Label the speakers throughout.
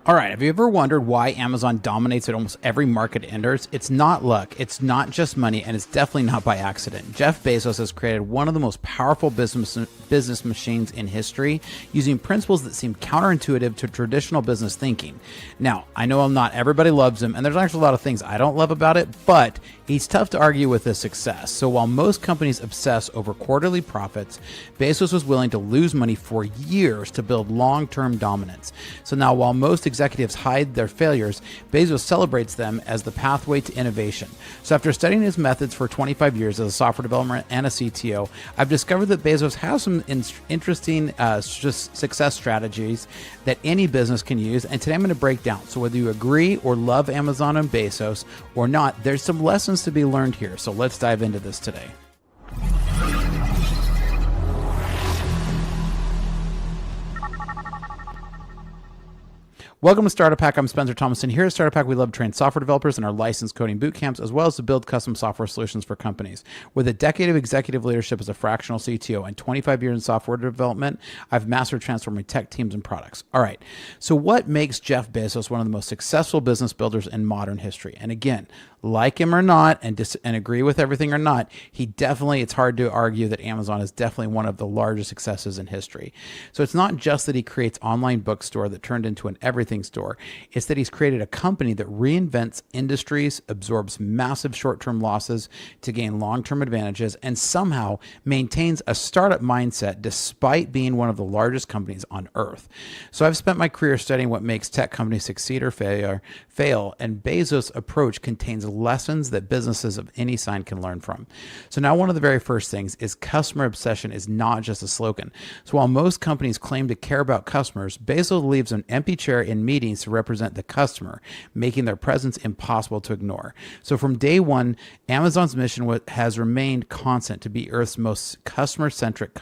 Speaker 1: All right. Have you ever wondered why Amazon dominates at almost every market it enters? It's not luck. It's not just money, and it's definitely not by accident. Jeff Bezos has created one of the most powerful business machines in history, using principles that seem counterintuitive to traditional business thinking. Now, I know not everybody loves him, and there's actually a lot of things I don't love about it, but he's tough to argue with his success. So while most companies obsess over quarterly profits, Bezos was willing to lose money for years to build long-term dominance. So now, while most executives hide their failures, Bezos celebrates them as the pathway to innovation. So after studying his methods for 25 years as a software developer and a CTO, I've discovered that Bezos has some interesting success strategies that any business can use. And today I'm going to break down. So whether you agree or love Amazon and Bezos or not, there's some lessons to be learned here. So let's dive into this today. Welcome to Startup Hack. I'm Spencer Thomas, and here at Startup Hack, we love to train software developers in our licensed coding boot camps, as well as to build custom software solutions for companies. With a decade of executive leadership as a fractional CTO and 25 years in software development, I've mastered transforming tech teams and products. All right, so what makes Jeff Bezos one of the most successful business builders in modern history? And again, like him or not, and agree with everything or not, it's hard to argue that Amazon is definitely one of the largest successes in history. So it's not just that he creates online bookstore that turned into an everything store. It's that he's created a company that reinvents industries, absorbs massive short-term losses to gain long-term advantages, and somehow maintains a startup mindset despite being one of the largest companies on earth. So I've spent my career studying what makes tech companies succeed or fail, and Bezos' approach contains lessons that businesses of any sign can learn from. So now one of the very first things is customer obsession is not just a slogan. So while most companies claim to care about customers, Bezos leaves an empty chair in meetings to represent the customer, making their presence impossible to ignore. So from day one, Amazon's mission has remained constant to be Earth's most customer-centric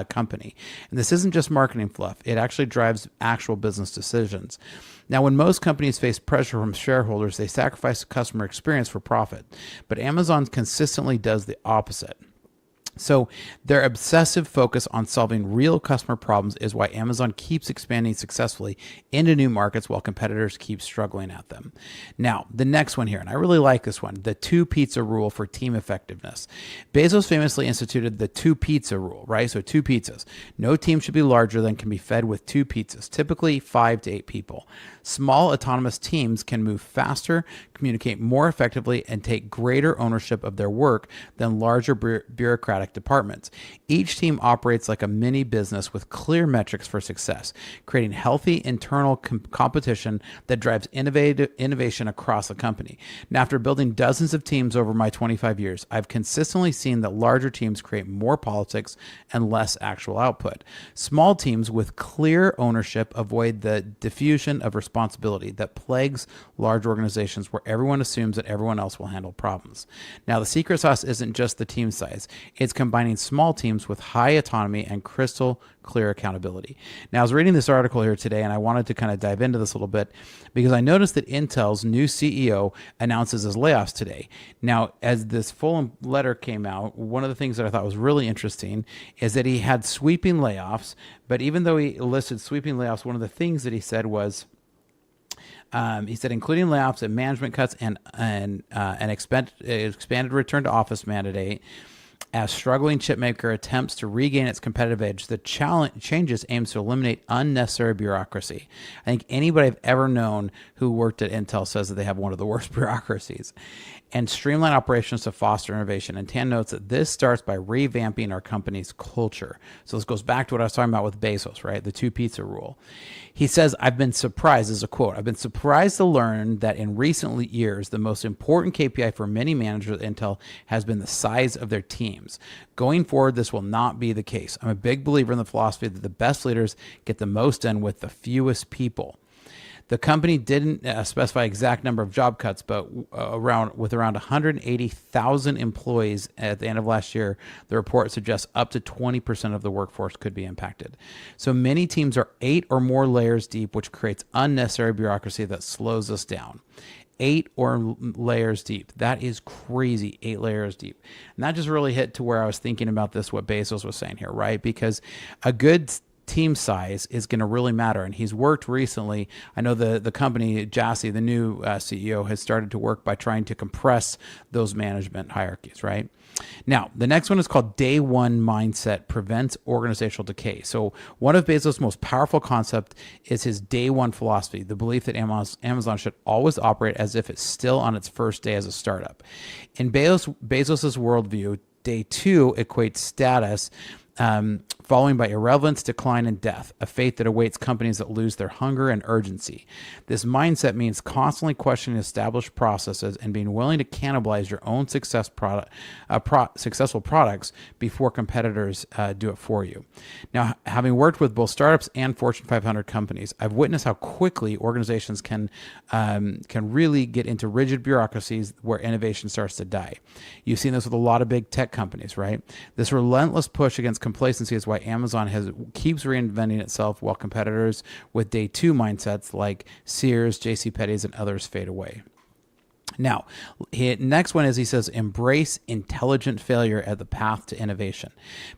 Speaker 1: company. And this isn't just marketing fluff. It actually drives actual business decisions. Now, when most companies face pressure from shareholders, they sacrifice the customer experience for profit. But Amazon consistently does the opposite. So their obsessive focus on solving real customer problems is why Amazon keeps expanding successfully into new markets while competitors keep struggling at them. Now, the next one here, and I really like this one, the 2-pizza rule for team effectiveness. Bezos famously instituted the 2-pizza rule, right? So 2 pizzas. No team should be larger than can be fed with 2 pizzas, typically 5 to 8 people. Small autonomous teams can move faster, communicate more effectively, and take greater ownership of their work than larger bureaucratic departments. Each team operates like a mini business with clear metrics for success, creating healthy internal competition that drives innovation across the company. Now, after building dozens of teams over my 25 years, I've consistently seen that larger teams create more politics and less actual output. Small teams with clear ownership avoid the diffusion of responsibility that plagues large organizations where everyone assumes that everyone else will handle problems. Now, the secret sauce isn't just the team size. It's combining small teams with high autonomy and crystal clear accountability. Now, I was reading this article here today, and I wanted to kind of dive into this a little bit because I noticed that Intel's new CEO announces his layoffs today. Now, as this full letter came out, one of the things that I thought was really interesting is that he had sweeping layoffs, but even though he listed sweeping layoffs, one of the things that he said was, he said, including layoffs and management cuts and an expanded return to office mandate, as struggling chipmaker attempts to regain its competitive edge, the changes aims to eliminate unnecessary bureaucracy. I think anybody I've ever known who worked at Intel says that they have one of the worst bureaucracies. And streamline operations to foster innovation. And Tan notes that this starts by revamping our company's culture. So this goes back to what I was talking about with Bezos, right? The 2-pizza rule. He says, I've been surprised, as a quote, I've been surprised to learn that in recent years, the most important KPI for many managers at Intel has been the size of their teams. Going forward, this will not be the case. I'm a big believer in the philosophy that the best leaders get the most done with the fewest people. The company didn't specify exact number of job cuts, but around 180,000 employees at the end of last year, the report suggests up to 20% of the workforce could be impacted. So many teams are 8 or more layers deep, which creates unnecessary bureaucracy that slows us down. 8 or layers deep. That is crazy. 8 layers deep. And that just really hit to where I was thinking about this, what Bezos was saying here, right? Because a good team size is going to really matter. And he's worked recently. I know the company, Jassy, the new CEO, has started to work by trying to compress those management hierarchies, right? Now, the next one is called Day One Mindset Prevents Organizational Decay. So one of Bezos' most powerful concepts is his Day One philosophy, the belief that Amazon should always operate as if it's still on its first day as a startup. In Bezos' worldview, Day Two equates status following by irrelevance, decline, and death, a fate that awaits companies that lose their hunger and urgency. This mindset means constantly questioning established processes and being willing to cannibalize your own successful products before competitors do it for you. Now, having worked with both startups and Fortune 500 companies, I've witnessed how quickly organizations can really get into rigid bureaucracies where innovation starts to die. You've seen this with a lot of big tech companies, right? This relentless push against complacency is why Amazon keeps reinventing itself while competitors with Day Two mindsets like Sears, JCPenney's, and others fade away. Now, next one is he says, embrace intelligent failure as the path to innovation.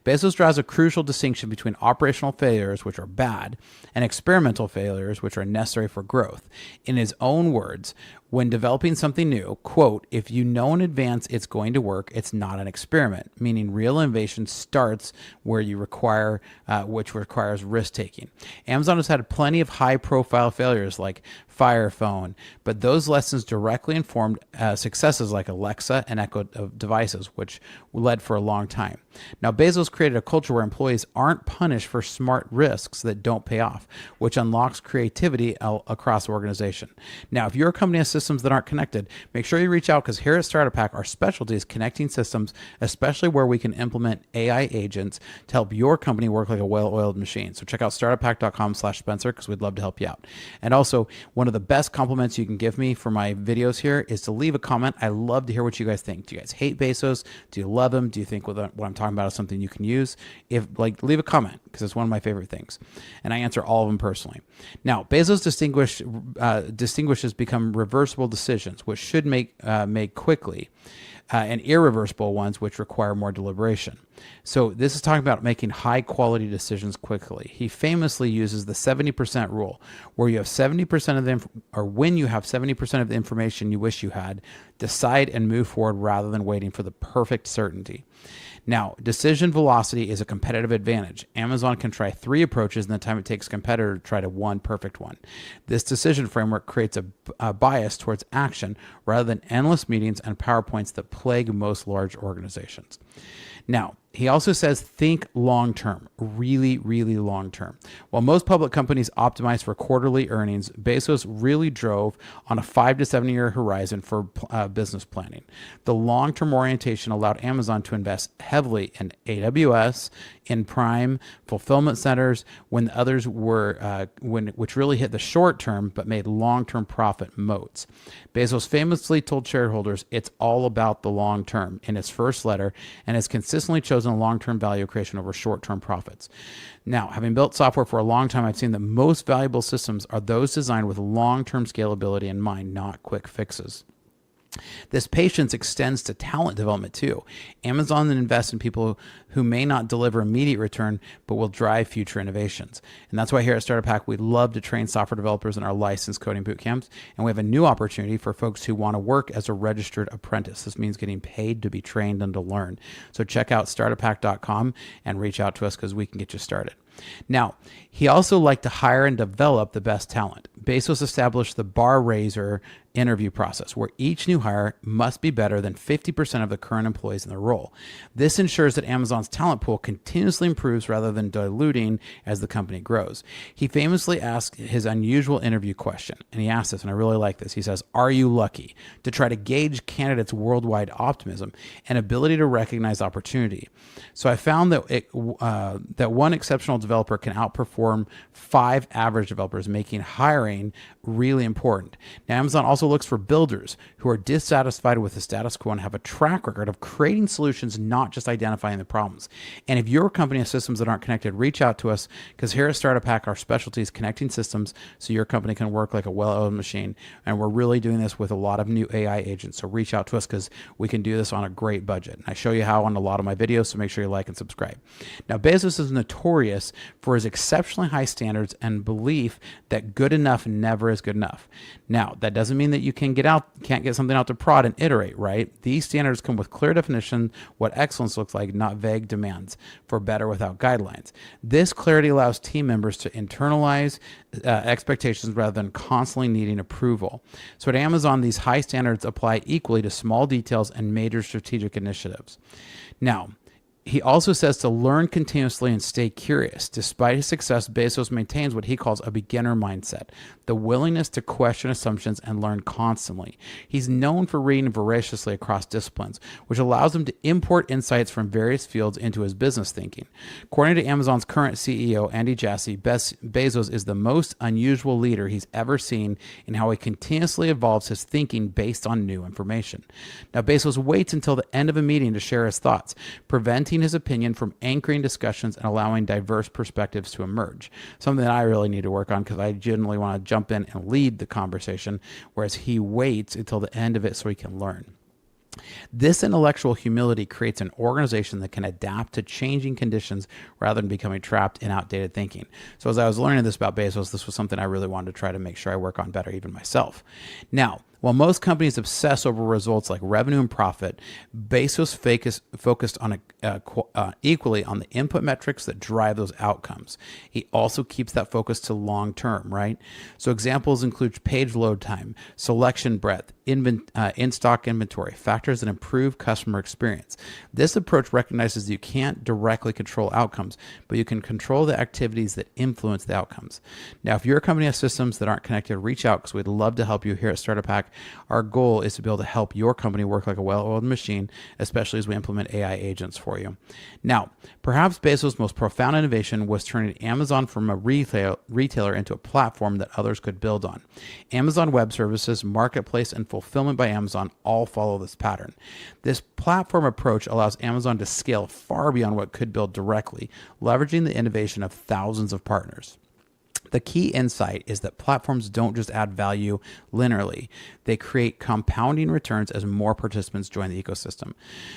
Speaker 1: Bezos draws a crucial distinction between operational failures, which are bad, and experimental failures, which are necessary for growth. In his own words, when developing something new, quote, if you know in advance it's going to work, it's not an experiment, meaning real innovation starts where you require, which requires risk-taking. Amazon has had plenty of high-profile failures like Fire Phone, but those lessons directly informed successes like Alexa and Echo devices, which led for a long time. Now, Bezos created a culture where employees aren't punished for smart risks that don't pay off, which unlocks creativity across the organization. Now, if your company has systems that aren't connected, make sure you reach out, because here at Startup Hack, our specialty is connecting systems, especially where we can implement AI agents to help your company work like a well-oiled machine. So check out startuphack.com/Spencer, because we'd love to help you out. And also, one of the best compliments you can give me for my videos here is to leave a comment. I love to hear what you guys think. Do you guys hate Bezos? Do you love him? Do you think what I'm talking about is something you can use? Leave a comment, because it's one of my favorite things, and I answer all of them personally. Now, Bezos distinguishes become reversible decisions, which should make quickly, and irreversible ones, which require more deliberation. So this is talking about making high quality decisions quickly. He famously uses the 70% rule, where you have 70% of when you have 70% of the information you wish you had, decide and move forward rather than waiting for the perfect certainty. Now, decision velocity is a competitive advantage. Amazon can try 3 approaches in the time it takes a competitor to try to one perfect one. This decision framework creates a bias towards action rather than endless meetings and PowerPoints that plague most large organizations. Now, he also says think long-term, really, really long-term. While most public companies optimize for quarterly earnings, Bezos really drove on a 5 to 7 year horizon for business planning. The long-term orientation allowed Amazon to invest heavily in AWS, in Prime, fulfillment centers, when others were, which really hit the short term but made long-term profit moats. Bezos famously told shareholders it's all about the long term in his first letter, and has consistently chosen long-term value creation over short-term profits. Now, having built software for a long time, I've seen that most valuable systems are those designed with long-term scalability in mind, not quick fixes. This patience extends to talent development too. Amazon invests in people who may not deliver immediate return, but will drive future innovations. And that's why here at Startup Hack, we love to train software developers in our licensed coding boot camps. And we have a new opportunity for folks who want to work as a registered apprentice. This means getting paid to be trained and to learn. So check out startuphack.com and reach out to us, because we can get you started. Now, he also liked to hire and develop the best talent. Bezos established the bar raiser interview process, where each new hire must be better than 50% of the current employees in the role. This ensures that Amazon's talent pool continuously improves rather than diluting as the company grows. He famously asked his unusual interview question, and he asked this, and I really like this. He says, "Are you lucky?" to try to gauge candidates' worldwide optimism and ability to recognize opportunity. So I found that that one exceptional developer can outperform 5 average developers, making hiring really important. Now, Amazon also looks for builders who are dissatisfied with the status quo and have a track record of creating solutions, not just identifying the problems. And if your company has systems that aren't connected, reach out to us, because here at Startup Hack, our specialty is connecting systems so your company can work like a well-oiled machine. And we're really doing this with a lot of new AI agents. So reach out to us because we can do this on a great budget. And I show you how on a lot of my videos, so make sure you like and subscribe. Now, Bezos is notorious for his exceptionally high standards and belief that good enough never is good enough. Now, that doesn't mean that you can't get something out to prod and iterate, right? These standards come with clear definition, what excellence looks like, not vague demands for better without guidelines. This clarity allows team members to internalize expectations rather than constantly needing approval. So at Amazon, these high standards apply equally to small details and major strategic initiatives. Now, he also says to learn continuously and stay curious. Despite his success, Bezos maintains what he calls a beginner mindset, the willingness to question assumptions and learn constantly. He's known for reading voraciously across disciplines, which allows him to import insights from various fields into his business thinking. According to Amazon's current CEO, Andy Jassy, Bezos is the most unusual leader he's ever seen in how he continuously evolves his thinking based on new information. Now, Bezos waits until the end of a meeting to share his thoughts, preventing his opinion from anchoring discussions and allowing diverse perspectives to emerge. Something that I really need to work on, because I genuinely want to jump in and lead the conversation, whereas he waits until the end of it so he can learn. This intellectual humility creates an organization that can adapt to changing conditions rather than becoming trapped in outdated thinking. So as I was learning this about Bezos, this was something I really wanted to try to make sure I work on better, even myself. Now, while most companies obsess over results like revenue and profit, Bezos focused on equally on the input metrics that drive those outcomes. He also keeps that focus to long term, right? So examples include page load time, selection breadth, in-stock inventory, factors that improve customer experience. This approach recognizes that you can't directly control outcomes, but you can control the activities that influence the outcomes. Now, if your company has systems that aren't connected, reach out, because we'd love to help you here at Startup Hack. Our goal is to be able to help your company work like a well-oiled machine, especially as we implement AI agents for you. Now, perhaps Bezos' most profound innovation was turning Amazon from a retailer into a platform that others could build on. Amazon Web Services, Marketplace, and Fulfillment by Amazon all follow this pattern. This platform approach allows Amazon to scale far beyond what could build directly, leveraging the innovation of thousands of partners. The key insight is that platforms don't just add value linearly. They create compounding returns as more participants join the ecosystem.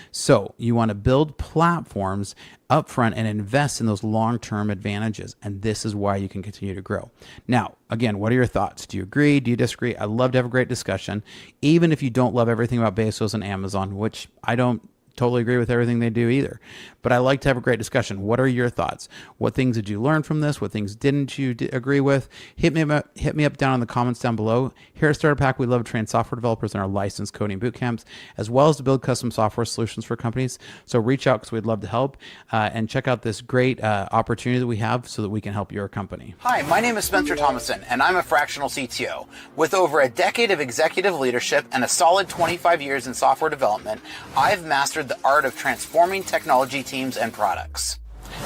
Speaker 1: So you want to build platforms upfront and invest in those long-term advantages. And this is why you can continue to grow. Now, again, what are your thoughts? Do you agree? Do you disagree? I'd love to have a great discussion. Even if you don't love everything about Bezos and Amazon, which I don't totally agree with everything they do either. But I like to have a great discussion. What are your thoughts? What things did you learn from this? What things didn't you agree with? Hit me up down in the comments down below. Here at Startup Hack, we love to train software developers in our licensed coding boot camps, as well as to build custom software solutions for companies. So reach out, because we'd love to help, and check out this great opportunity that we have so that we can help your company.
Speaker 2: Hi, my name is Spencer Thomason, and I'm a fractional CTO. With over a decade of executive leadership and a solid 25 years in software development, I've mastered the art of transforming technology teams and products.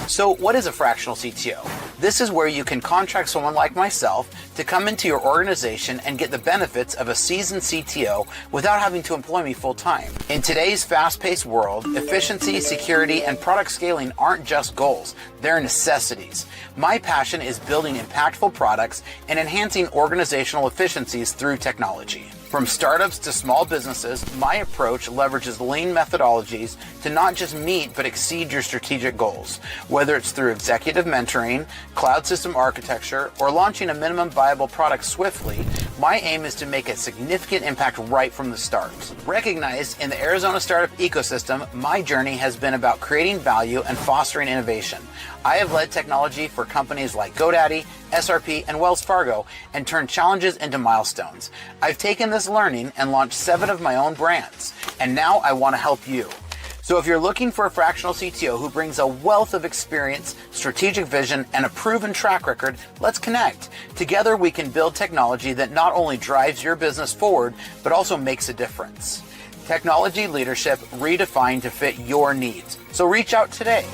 Speaker 2: So what is a fractional CTO? This is where you can contract someone like myself to come into your organization and get the benefits of a seasoned CTO without having to employ me full time. In today's fast-paced world, efficiency, security, and product scaling aren't just goals, they're necessities. My passion is building impactful products and enhancing organizational efficiencies through technology. From startups to small businesses, my approach leverages lean methodologies to not just meet but exceed your strategic goals. Whether it's through executive mentoring, cloud system architecture, or launching a minimum viable product swiftly, my aim is to make a significant impact right from the start. Recognized in the Arizona startup ecosystem, my journey has been about creating value and fostering innovation. I have led technology for companies like GoDaddy, SRP, and Wells Fargo, and turned challenges into milestones. I've taken this learning and launched 7 of my own brands, and now I want to help you. So if you're looking for a fractional CTO who brings a wealth of experience, strategic vision, and a proven track record, let's connect. Together we can build technology that not only drives your business forward, but also makes a difference. Technology leadership redefined to fit your needs. So reach out today.